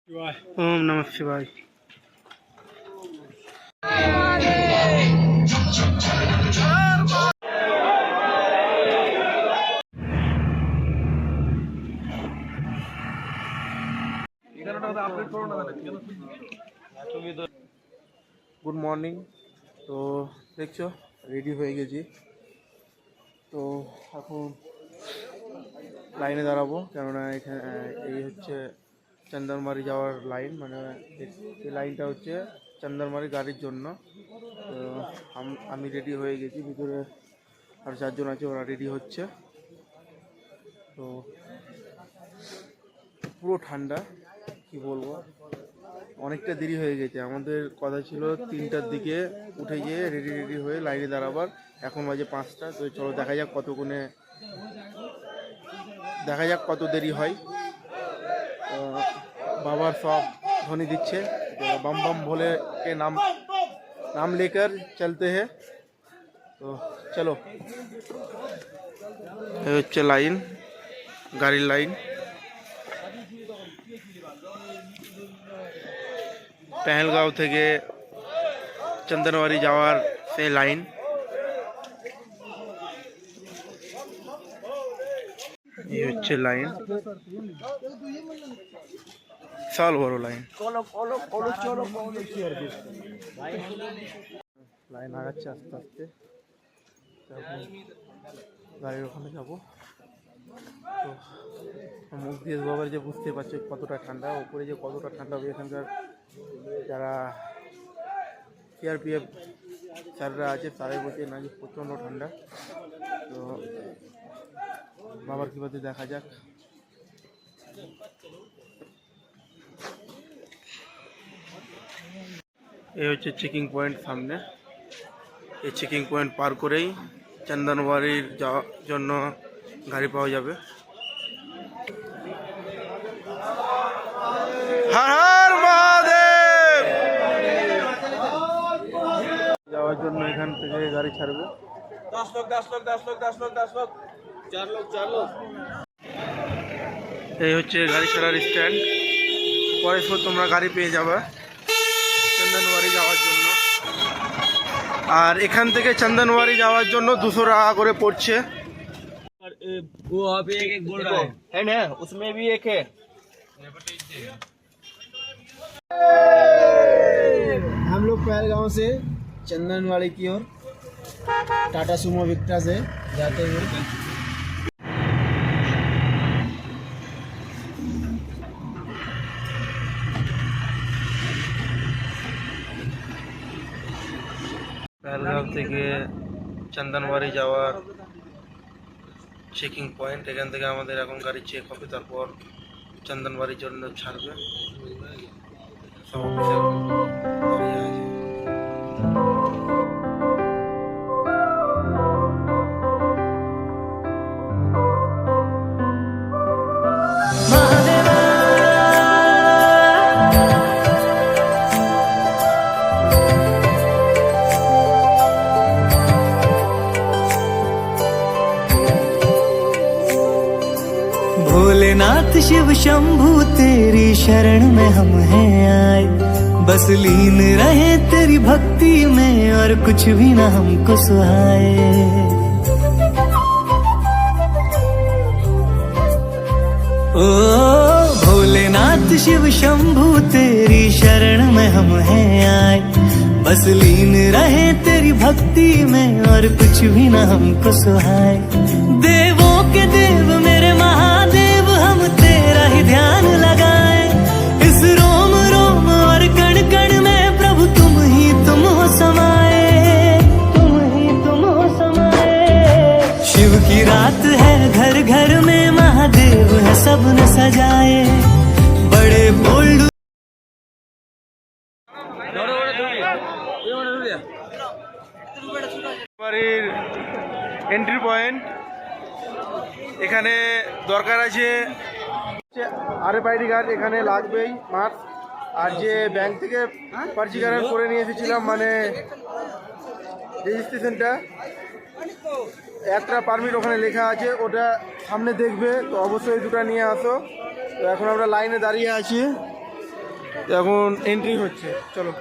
ओम नमः शिवाय। Good morning. তো দেখছো রেডি হয়ে গেছি। তো এখন লাইনে দাঁড়াবো, কেননা এখানে এই হচ্ছে চন্দনবাড়ি যাওয়ার লাইন, মানে এই লাইনটা হচ্ছে চন্দনবাড়ি গাড়ির জন্য। তো আমি রেডি হয়ে গেছি, ভিতরে আর 4 জন আছে, ওরা রেডি হচ্ছে। তো পুরো ঠান্ডা, কি বলবো, অনেকটা দেরি হয়ে গেছে। আমাদের কথা ছিল 3টার দিকে উঠে গিয়ে রেডি হয়ে লাইনে দাঁড়াবার, এখন বাজে 5টা। তো চলো দেখা যাক কত দেরি হয়। বাবার সব ধ্বনি দিচ্ছে, बम बम भोले के नाम लेकर चलते हैं। তো চলো, এই হচ্ছে লাইন, গাড়ির লাইন। পেহেলগাঁও থেকে চন্দনবাড়ি যাওয়ার সেই লাইন। এই হচ্ছে লাইন, বিশাল বড় লাইন। লাইন আগাচ্ছে আস্তে আস্তে, গাড়ির ওখানে যাবো। তো মুখ দিয়ে বাবার যে বুঝতে পারছে কতটা ঠান্ডা, ওপরে যে কতটা ঠান্ডা হবে। এখানকার যারা সিআরপিএফ স্যাররা আছে তারাই বলছে নাকি প্রচণ্ড ঠান্ডা। তো বাবার কীভাবে দেখা যাক। এই হচ্ছে চেকিং পয়েন্ট সামনে। এই চেকিং পয়েন্ট পার করেই চন্দনবাড়ির যাওয়ার জন্য গাড়ি পাওয়া যাবে। হর হর মহাদেব। যাওয়ার জন্য এখান থেকে গাড়ি ছাড়বে। 10 লোক 4 লোক। এই হচ্ছে গাড়ি ছাড়ার স্ট্যান্ড। পরে তোমরা গাড়ি পেয়ে যাবে চন্দনবাড়ি যাওয়ার জন্য। আর এখান থেকে চন্দনবাড়ি যাওয়ার জন্য 200 টাকা করে पड़ছে। वो अभी एक बोल रहा है ना, उसमें भी एक है। हम लोग पहलगांव से चंदनवाड़ी की ओर टाटा सुमो विक्टा से जाते हुए পেহেলগাঁও থেকে চন্দনবাড়ি যাওয়ার চেকিং পয়েন্ট। এখান থেকে আমাদের এখন গাড়ি চেক হবে, তারপর চন্দনবাড়ির জন্য ছাড়বে। সব অফিসে দাঁড়িয়ে আছে। भोलेनाथ शिव शंभू तेरी शरण में हम हैं आए, बस लीन रहे तेरी भक्ति में और कुछ भी न हमको सुहाए। ओ भोलेनाथ शिव शंभू तेरी शरण में हम हैं आए, बस लीन रहे तेरी भक्ति में और कुछ भी न हमको सुहाए। देवों के देव मेरे महादेव, हम तेरा ही ध्यान लगाए। इस रोम रोम और कण कण में प्रभु तुम हो समाए, तुम हो समाए। शिव की रात है घर घर में, महादेव है सब न सजाए। बड़े बोल्ड বাড়ির এন্ট্রি পয়েন্ট। এখানে দরকার আছে RFID কার্ড, এখানে লাগবেই মাস্ক। আর যে ব্যাংক থেকে পার্চিকারের করে নিয়ে এসেছিলাম, মানে রেজিস্ট্রেশনটা, একটা পারমিট ওখানে লেখা আছে, ওটা সামনে দেখবে। তো অবশ্যই দুটো নিয়ে আসো। তো এখন আমরা লাইনে দাঁড়িয়ে আছি। এখন এন্ট্রি হচ্ছে, চলো।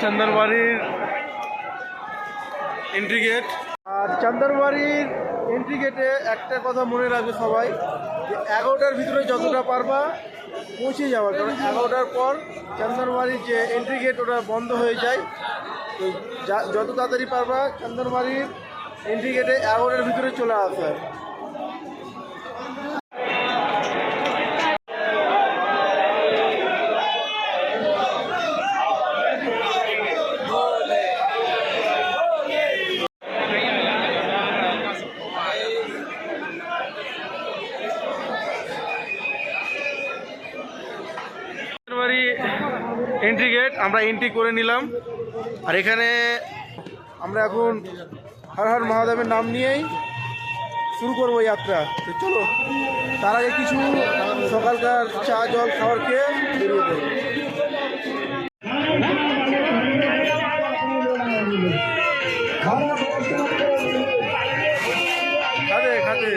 চন্দনবাড়ির এন্ট্রি গেট। আর চন্দনবাড়ির এন্ট্রি গেটে একটা কথা মনে রাখবে সবাই, যে 11টার ভিতরে যতটা পারবা পৌঁছে যাওয়ার, কারণ 11টার পর চন্দনবাড়ির যে এন্ট্রি গেট ওটা বন্ধ হয়ে যায়। তো যত তাড়াতাড়ি পারবা চন্দনবাড়ির এন্ট্রি গেটে 11টার ভিতরে চলে আসবে। এন্ট্রি গেট আমরা এন্ট্রি করে নিলাম। আর এখানে আমরা এখন হর হর মহাদেবের নাম নিয়েই শুরু করবো যাত্রা। তো চলো, তার আগে কিছু সকালকার চা জল খাবার খেয়ে বেরিয়ে পড়বো। খাতে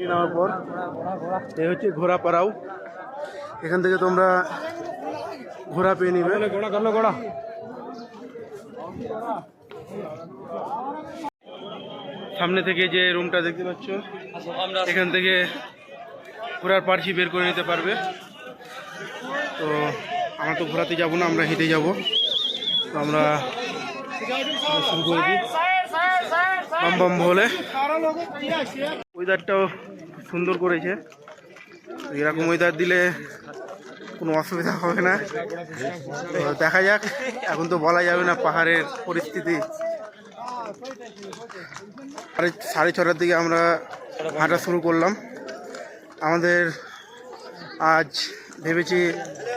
নেওয়ার পর এই হচ্ছে ঘোড়াপাড়াও। এখান থেকে তোমরা ঘোড়া পেয়ে নিবে। সামনে থেকে যে রুমটা দেখতে পাচ্ছ, এখান থেকে ঘোড়ার পার্সি বের করে নিতে পারবে। তো আমরা তো ঘোরাতে যাব না, আমরা হেঁটে যাব। তো আমরা শুরু করে দিই বাম বাম বলে। ওয়েদারটাও সুন্দর করেছে, এরকম ওয়েদার দিলে কোনো অসুবিধা হবে না। তো দেখা যাক, এখন তো বলা যাবে না পাহাড়ের পরিস্থিতি। 6:30টার দিকে আমরা হাঁটা শুরু করলাম। আমাদের আজ ভেবেছি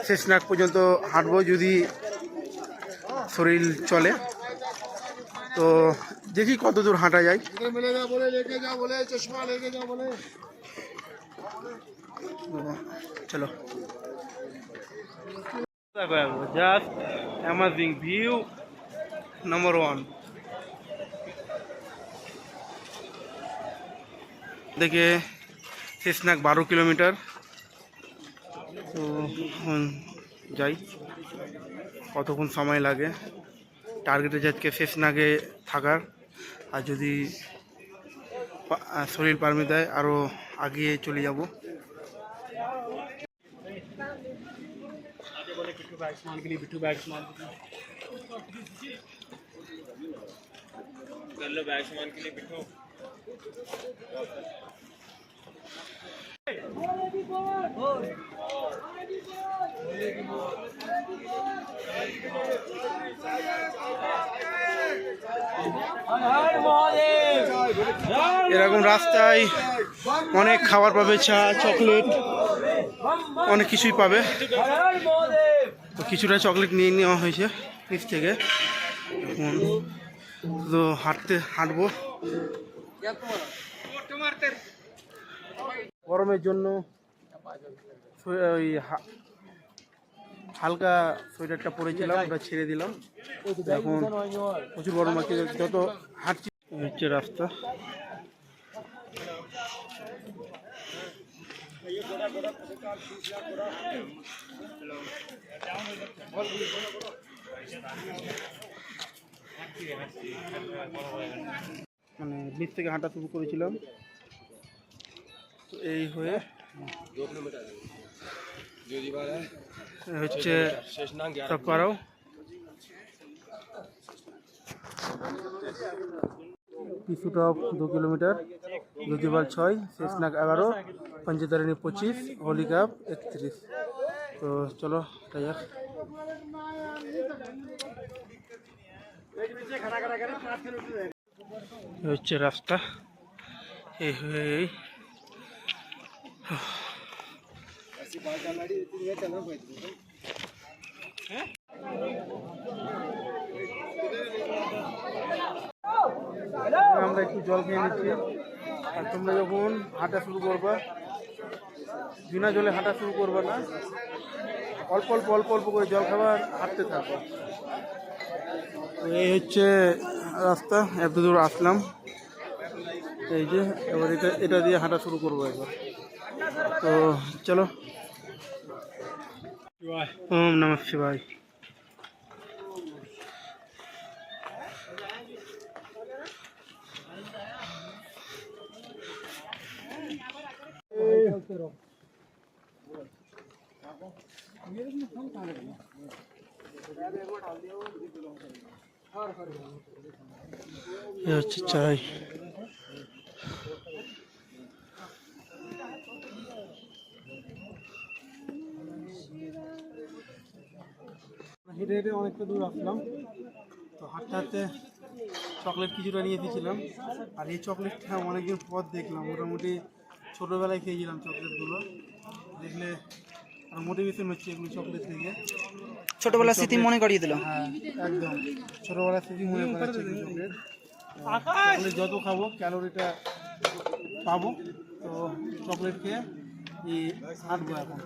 শেষনাগ পর্যন্ত হাঁটবো যদি শরীর চলে। তো দেখি কত দূর হাঁটা যায়। চলো, জাস্ট অ্যামেজিং ভিউ নাম্বার 1। দেখে শেষনাগ 12 কিলোমিটার। তো যাই, কতক্ষণ সময় লাগে। টার্গেটে আজকে শেষনাগে থাকার, আর যদি শরীর পারমিট দেয় আরও আগিয়ে চলে যাব। এরকম রাস্তায় অনেক খাবার পাবে, চা চকলেট অনেক কিছুই পাবে। তো কিছুটা চকলেট নিয়ে নেওয়া হয়েছে নিচ থেকে। এখন তো হাঁটবো। গরমের জন্য ওই হালকা সোয়েটারটা পরেছিলাম, ওটা ছেড়ে দিলাম। এখন প্রচুর গরম আছে, যত হাঁটছি হচ্ছে রাস্তা। মানে নিচ থেকে হাঁটা শুরু করেছিলাম, তো এই হয়ে হচ্ছে পাড়াও। পিছুটপ 2 কিলোমিটার, দুদিবাল 6, শেষনাগ 11, पंचतरणी 25, होलीकाप 31। তো চলো যাক। হচ্ছে রাস্তা এই হয়ে আমরা একটু জল খেয়ে নিচ্ছি। আর তোমরা যখন হাঁটা শুরু করবা, বিনা জলে হাঁটা শুরু করবা না, অল্প অল্প অল্প অল্প করে জল খাবার হাঁটতে থাকো। তো এই হচ্ছে রাস্তা, এত দূর আসলাম। এই যে এবার এটা দিয়ে হাঁটা শুরু করবো এবার। তো চলো, ওম নমঃ শিবায়। ये হচ্ছে চাই। হেঁটে হেঁটে অনেকটা দূর আসলাম, তো হাঁটতে হাঁটতে চকলেট কিছুটা নিয়ে এসেছিলাম। আর এই চকলেটটা অনেকদিন পর দেখলাম, মোটামুটি ছোটোবেলায় খেয়েছিলাম চকলেটগুলো, দেখলে আর মোটিভেশন হচ্ছে এগুলো চকলেট থেকে। ছোটবেলার স্মৃতি মনে করিয়ে দিল। হ্যাঁ একদম, ছোটোবেলার স্মৃতি মনে করাচ্ছে এগুলো চকলেট। চকলেট যত খাবো ক্যালোরিটা পাবো, তো চকলেট খেয়ে এই হাঁটবো এখন।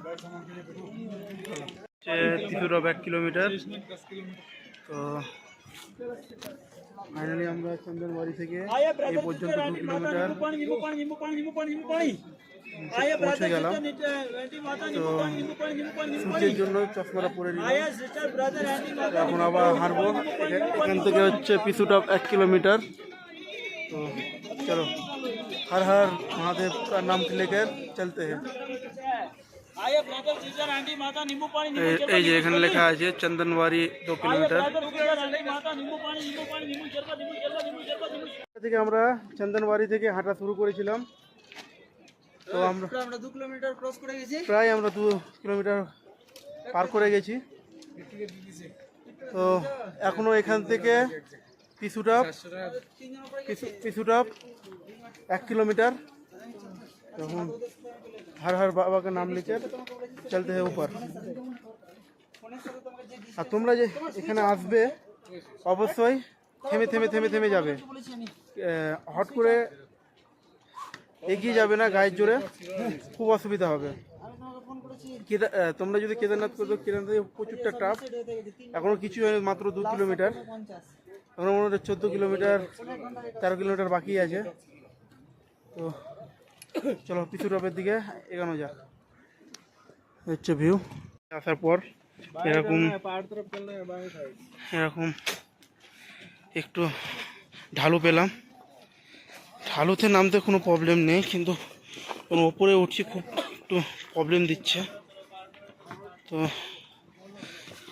1 কিলোমিটার। তো ফাইনালি আমরা চন্দনবাড়ি থেকে এই পর্যন্ত 2 কিলোমিটার পৌঁছে গেলাম। তো সূর্যের জন্য চশমাটা পরে নিলাম, এখন আবার হাঁটবো। এখান থেকে হচ্ছে পিছুটা 1 কিলোমিটার। তো চলো, हर हर महादेव का नाम लेकर चलते हैं। এই যে এখানে লেখা আছে চন্দনবাড়ি 2 কিলোমিটার। থেকে আমরা চন্দনবাড়ি থেকে হাঁটা শুরু করেছিলাম। তো আমরা 2 কিলোমিটার ক্রস করে গেছি, প্রায় আমরা 2 কিলোমিটার পার করে গেছি। তো এখনো এখান থেকে পিছুটা 1 কিলোমিটার। তখন हर हर बाबा का नाम लेकर चलते हैं ऊपर। আর তোমরা যে এখানে আসবে অবশ্যই থেমে থেমে থেমে থেমে যাবে, হট করে এগিয়ে যাবে না, গায়ের জোরে, খুব অসুবিধা হবে। তোমরা যদি কেদারনাথ করবে, কেদারনাথ প্রচুরটা টাফ, এখনও কিছু হয়নি, মাত্র 2 কিলোমিটার, এখনও মনে হচ্ছে 14 কিলোমিটার 13 কিলোমিটার বাকি আছে। তো চলো পিছু টপের দিকে এগোনো যাক। হচ্ছে ভিউ আসার পর এরকম একটু ঢালু পেলাম। ঢালুতে নামতে কোনো প্রবলেম নেই, কিন্তু কোনো ওপরে উঠছি খুব একটু প্রবলেম দিচ্ছে। তো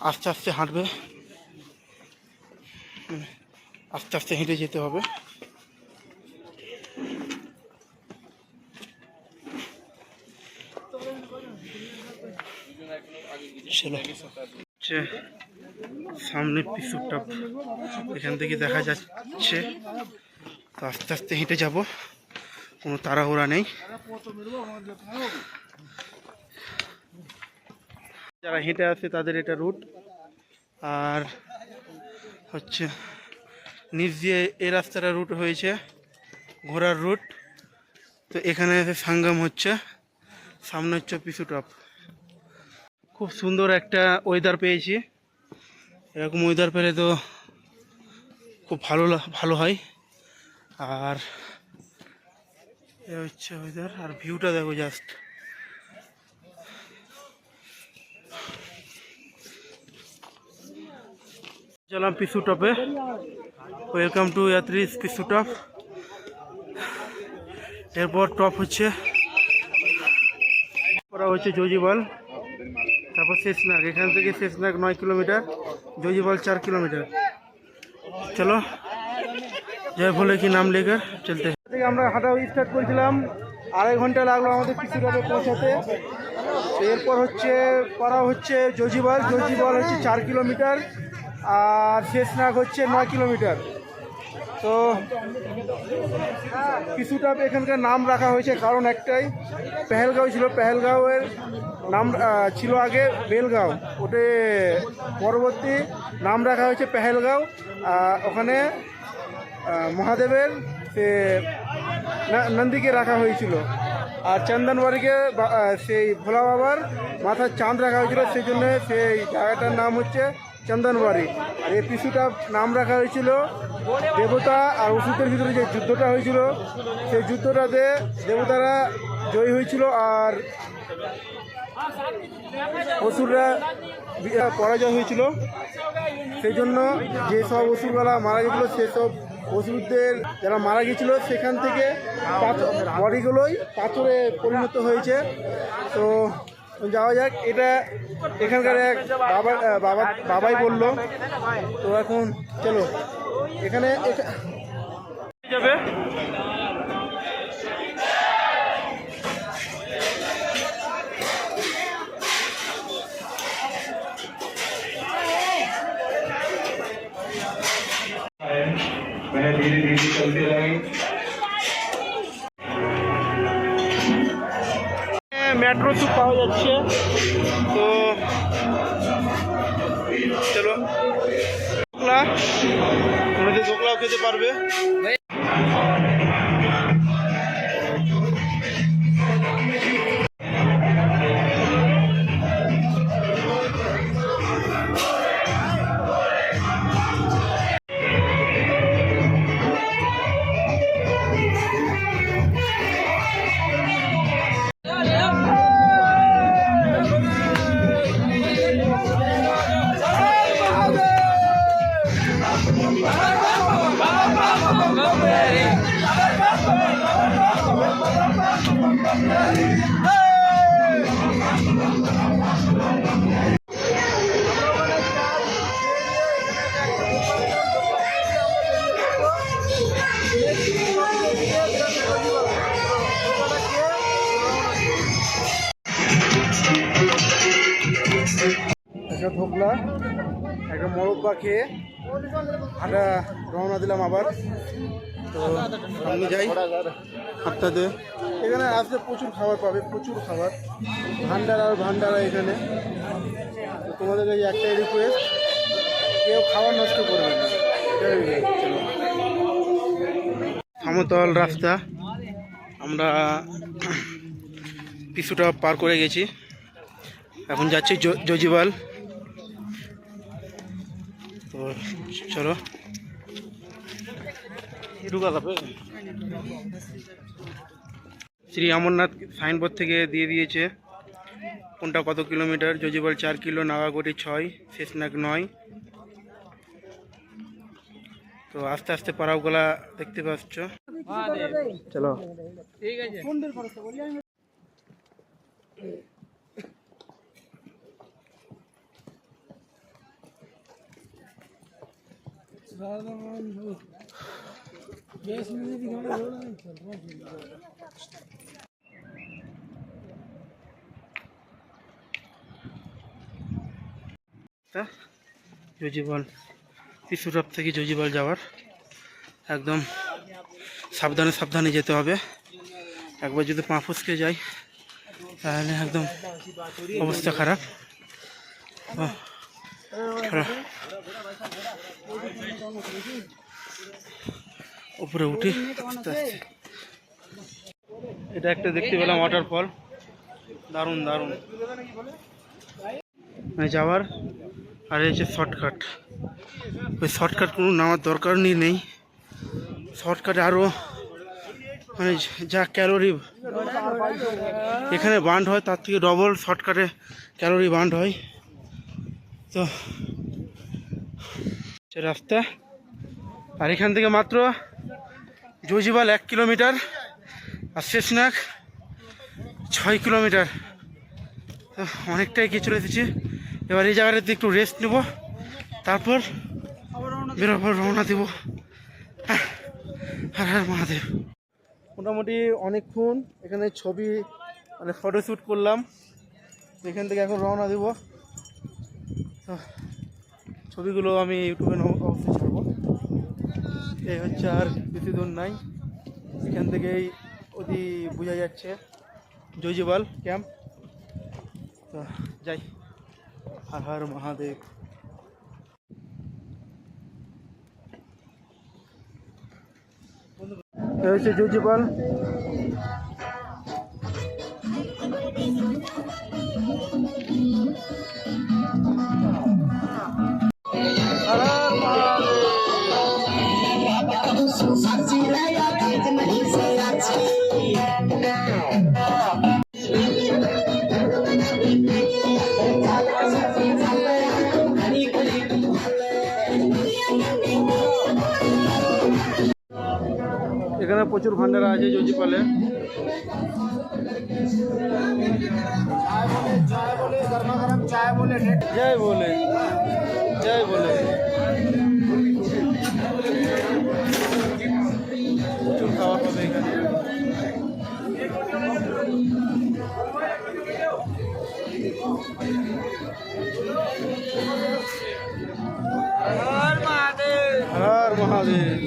আস্তে আস্তে হাঁটবে, আস্তে আস্তে হেঁটে যেতে হবে। সামনে পিছুটা এখান থেকে দেখা যাচ্ছে। তো আস্তে আস্তে হেঁটে যাব, কোনো তাড়াহুড়া নেই। যারা হেঁটে আসে তাদের এটা রুট, আর হচ্ছে নিচ দিয়ে এই রাস্তাটা রুট হয়েছে ঘোড়ার রুট। তো এখানে সঙ্গম হচ্ছে, সামনে হচ্ছে পিছুটপ। খুব সুন্দর একটা ওয়েদার পেয়েছি, এরকম ওয়েদার পেলে তো খুব ভালো হয়। আর এ হচ্ছে ওয়েদার, আর ভিউটা দেখো জাস্ট। চলাম পিছু টপে। ওয়েলকাম টু ইয়াত্রিস পিছু টপ। এরপর টপ হচ্ছে ওরা হচ্ছে জজিবাল, তারপর শেষনাগ। এখান থেকে শেষনাগ 9 কিলোমিটার, জজিবাল 4 কিলোমিটার। চলো জয় ভোলে কি নাম লেकर চলতে। থেকে আমরা হাঁটা স্টার্ট করেছিলাম, 2.5 ঘন্টা লাগলো আমাদের পিছু টপে পৌঁছাতে। এরপর হচ্ছে করা হচ্ছে জজিবাল হচ্ছে 4 কিলোমিটার, আর শেষনাগ হচ্ছে 9 কিলোমিটার। তো পিছুটাপ এখানকার নাম রাখা হয়েছে কারণ একটাই, পেহেলগাঁও ছিল, পেহেলগাঁওয়ের নাম ছিল আগে বেলগাঁও, ওটা পরবর্তী নাম রাখা হয়েছে পেহেলগাঁও। ওখানে মহাদেবের সে নন্দীকে রাখা হয়েছিল, আর চন্দনবাড়িকে সেই ভোলা বাবার মাথার চাঁদ রাখা হয়েছিল, সেই জন্য সেই জায়গাটার নাম হচ্ছে চন্দনবাড়ি। আর এই পিসুটার নাম রাখা হয়েছিল দেবতা আর অসুরদের ভিতরে যে যুদ্ধটা হয়েছিল সেই যুদ্ধটাতে দেবতারা জয়ী হয়েছিল আর অসুররা পরাজয় হয়েছিল। সেই জন্য যেসব অসুরগুলা মারা গেছিলো সেসব অসুরদের যারা মারা গেছিলো সেখান থেকে বডিগুলোই পাথরে পরিণত হয়েছে। তো যাওয়া যাক, এটা এখানকার এক বাবাই বললো। তো এখন চলো এখানে যাবে। धीरे धीरे चलते रहेंगे। মেট্রো স্যুপ পাওয়া যাচ্ছে। তো চলো ধোকলা, ওনাদের ধোকলাও খেতে পারবে। একটা ধোকলা, একটা মোরব্বা খেয়ে আমরা রওনা দিলাম আবার। তো সামনে যাই হাঁটতে। এখানে আসলে প্রচুর খাবার পাবে, প্রচুর খাবার, ভান্ডারা আর ভান্ডারা এখানে। তো তোমাদের এই একটাই রিকোয়েস্ট, কেউ খাবার নষ্ট করবে না। সমতল রাস্তা, আমরা কিছুটা পার করে গেছি, এখন যাচ্ছি জজিবাল। তো চলো শ্রী অমরনাথ সাইনবোর্ড থেকে দিয়ে দিয়েছে কোনটা কত কিলোমিটার। জজিবাল 4 কিলো, নাগাগোটি 6, শেষনাগ 9। তো আস্তে আস্তে পাড়াওগুলা দেখতে পাচ্ছ। চলো ঠিক আছে। জজিবাল শিশুরাপ থেকে জজিবাল যাওয়ার একদম সাবধানে সাবধানে যেতে হবে। একবার যদি পা ফসকে যায় তাহলে একদম অবস্থা খারাপ। উপরে উঠি আস্তে আস্তে। এটা একটা দেখতে পেলাম ওয়াটারফল, দারুণ দারুণ মানে যাওয়ার। আর এই যে শর্টকাট, ওই শর্টকাট কোনো নেওয়ার দরকার নেই। শর্টকাটে আরও মানে যা ক্যালোরি এখানে বার্ন হয় তার থেকে ডবল শর্টকাটে ক্যালোরি বার্ন হয়। তো রাস্তা, আর এখান থেকে মাত্র জজিবাল 1 কিলোমিটার আর শেষনাগ 6 কিলোমিটার। তো অনেকটাই কি চলে এসেছি। এবার এই জায়গাটাতে একটু রেস্ট নেব, তারপর বেরোবার রওনা দেব। হর হর মহাদেব। মোটামুটি অনেকক্ষণ এখানে ছবি মানে ফটোশ্যুট করলাম। এখান থেকে এখন রওনা দেব। তো ছবিগুলো আমি ইউটিউবে অবশ্যই ছাড়বো। এই হচ্ছে, আর বেশি দূর নাই, এখান থেকেই ওদি বোঝা যাচ্ছে জজিবাল ক্যাম্প। তো যাই, হর হর মহাদেব। এই হচ্ছে জজিবাল। প্রচুর ভান্ডারা আছে জজিপালে। चाय बोले गर्मा गर्म चाय बोले জয় বলে, জয় বলে। প্রচুর খাবার পাবে এখানে। হর মহাদেব।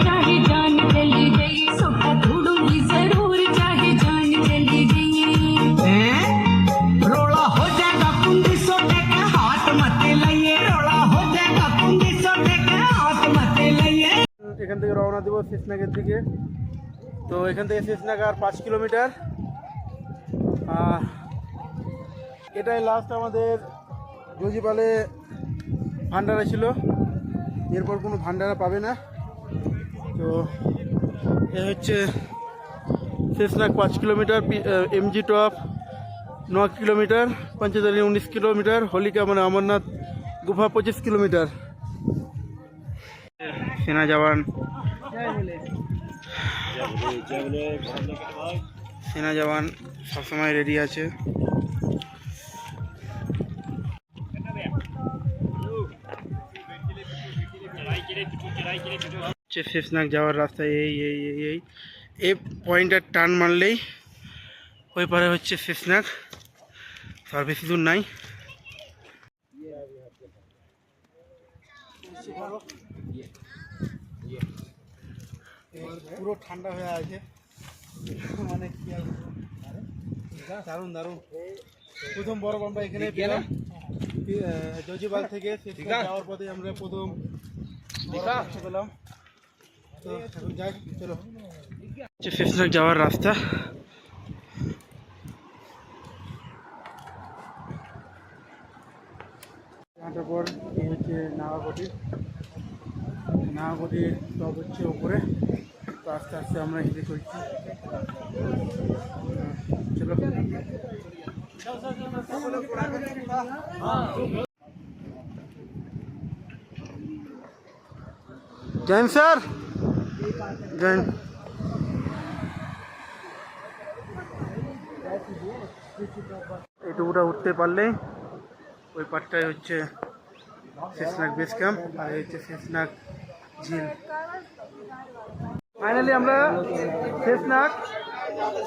चाहे जान चली गई सुखा ढूंढूंगी जरूर चाहे जान चली गई रोला हो जाएगा कुंडी सोटे के हाथ मत लाइए रोला हो जाएगा कुंडी सोटे के हाथ मत लाइए। এখান থেকে রওনা দেবো শেষনাগের দিকে। তো এখান থেকে শেষনাগ আর 5 কিলোমিটার। এটাই লাস্ট আমাদের জজিপালে ভান্ডারা ছিল, এরপর কোনো ভান্ডারা পাবে না। তো এ হচ্ছে Sheshnag 5 kilometre, MG top 9 kilometre, Panchtarni 19 kilometre, holy cave মানে অমরনাথ গুফা 25 কিলোমিটার। সেনা জওয়ান সবসময় রেডি আছে। শেষনাগ যাওয়ার রাস্তা এই পয়েন্টটা টার্ন মারলেই ওই পারে হচ্ছে শেষনাগ, আর বেশি দূর নাই। পুরো ঠান্ডা হয়ে আছে, মানে কি আর দারুণ দারুণ। প্রথম বরফ আমরা এখানে পেলাম জজিপাল থেকে যাওয়ার পথে আমরা প্রথম বরফ পেলাম। তো এখন যাই, চলো। শেষনাগ যাওয়ার রাস্তা। হাঁটার পর এই হচ্ছে নাগাপটির টপ হচ্ছে ওপরে। তো আস্তে আস্তে আমরা হেঁটে চলছি, চলো। জৈন স্যার, জৈন। এইটুকুটা উঠতে পারলেই ওই পাটটাই হচ্ছে শেষনাগ বেস ক্যাম্প, আর এই হচ্ছে শেষনাগ ঝিল। ফাইনালি আমরা শেষনাগ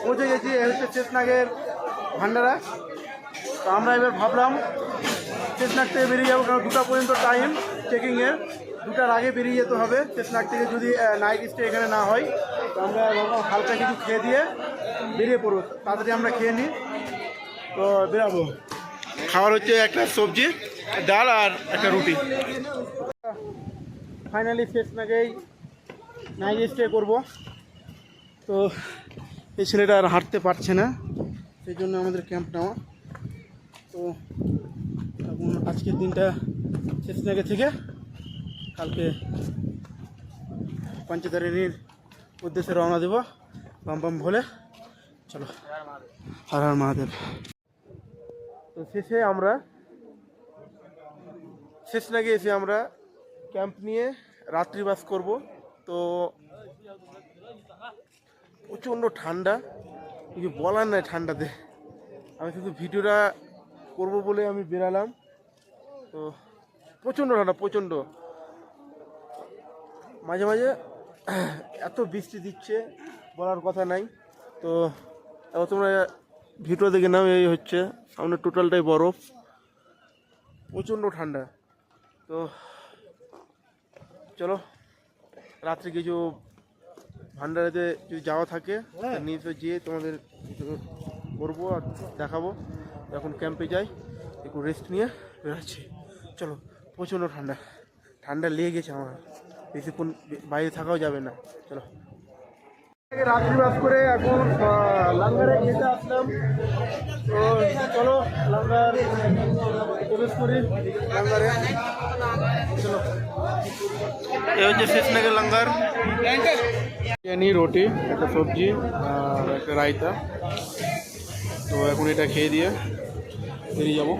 পৌঁছে গেছি। এই হচ্ছে শেষনাগের ভান্ডারা। তো আমরা এবার ভাবলাম শেষনাগ থেকে বেরিয়ে যাবো, কারণ 2টা পর্যন্ত টাইম চেকিংয়ের, 2টার আগে বেরিয়ে যেতে হবে শেষনাগ থেকে, যদি নাইট স্টে এখানে না হয়। তো আমরা ভাবলাম হালকা কিছু খেয়ে দিয়ে বেরিয়ে পড়বো, তাড়াতাড়ি আমরা খেয়ে নিই। তো বেরাবো। খাবার হচ্ছে একটা সবজি, ডাল আর একটা রুটি। ফাইনালি শেষনাগেই নাইট স্টে করবো। তো এই ছেলেটা আর হাঁটতে পারছে না, সেই জন্য আমাদের ক্যাম্প নেওয়া। তো এখন আজকের দিনটা শেষনাগে থেকে কালকে पंचतलिর উদ্দেশ্যে রওনা দেব বাম বাম ভোলে। চলো, হর হর মহাদেব। তো শেষে আমরা শেষনাগে এসে আমরা ক্যাম্প নিয়ে রাত্রিবাস করব। তো প্রচণ্ড ঠান্ডা, কিছু বলার নাই ঠান্ডাতে। আমি শুধু ভিডিওটা করব বলে আমি বেরালাম। তো প্রচণ্ড ঠান্ডা, প্রচণ্ড। মাঝে মাঝে এত বৃষ্টি দিচ্ছে বলার কথা নাই। তো এবার তোমরা ভিডিও দেখে নাও, এই হচ্ছে সামনে টোটালটাই বরফ, প্রচণ্ড ঠান্ডা। তো চলো, রাত্রে কিছু ভান্ডারেতে যদি যাওয়া থাকে নিয়ে যেয়ে তোমাদের করবো আর দেখাবো। এখন ক্যাম্পে যাই, একটু রেস্ট নিয়ে বেরোচ্ছি। চলো, প্রচণ্ড ঠান্ডা লেগে গেছে আমার, বেশিক্ষণ বাইরে থাকাও যাবে না। চলো, রাত্রিবাস করে এখন লাঙ্গারে যেতে আসলাম। তো চলো লাঙ্গার প্রবেশ করি। লাঙ্গারে চলো, এ হচ্ছে শেষনাগের লাঙ্গার। বিরিয়ানি, রুটি, একটা সবজি আর একটা রায়তা। তো এখন এটা খেয়ে দিয়ে বেরিয়ে যাবো।